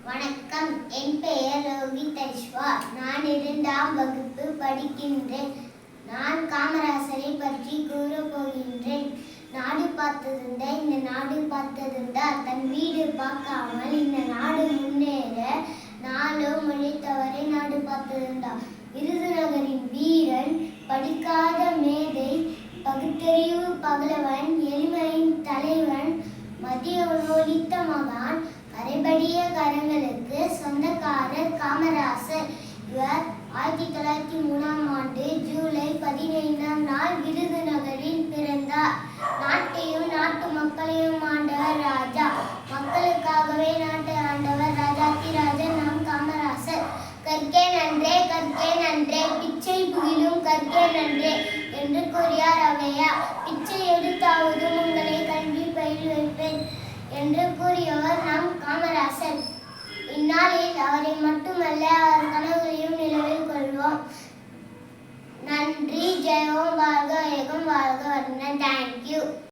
வணக்கம். என் பெயர் ரோஹித் ஐஸ்வா. நான் 2ஆம் வகுப்பு படிக்கின்றேன். நான் காமராசரை பற்றி கூறப் போகின்றேன். நாடு பார்த்ததுண்டா, இந்த நாடு பார்த்ததுண்டா, தன் வீடு பார்க்காமல் இந்த நாடு முன்னேற நாளோ முளைத்தவரை நாடு பார்த்ததுண்டா. விருதுநகரின் வீரன், படிக்காத மேதை, பகுத்தறிவு பகலவன், எளிமையின் தலைவன், மதிய உணவளித்த மகான், கரைபடிய கரங்களுக்கு சொந்தக்காரர் காமராசர். இவர் 1903ஆம் ஆண்டு ஜூலை 15ஆம் நாள் விருதுநகரில் பிறந்தார். நாட்டையும் நாட்டு மக்களையும் ஆண்டவர் ராஜா. மக்களுக்காகவே நாட்டை ஆண்டவர் ராஜாத்தி ராஜன் நம் காமராசர். கற்கே நன்றே, கற்கே நன்றே, பிச்சை புகிலும் கற்கே நன்றே என்று கூறியார் ஔவையார். பிச்சை எடுத்தாவது உங்களை கல்வி பயில் வைப்பேன் என்று கூறியவர் நம் காமராசர். இந்நாளில் அவரை மட்டுமல்ல, அவர் கனவுகளையும் நிலவில் கொள்வோம். நன்றி. ஜெயம் வாழ்க, வேகம் வாழ்க, வண்ண. தேங்க்யூ.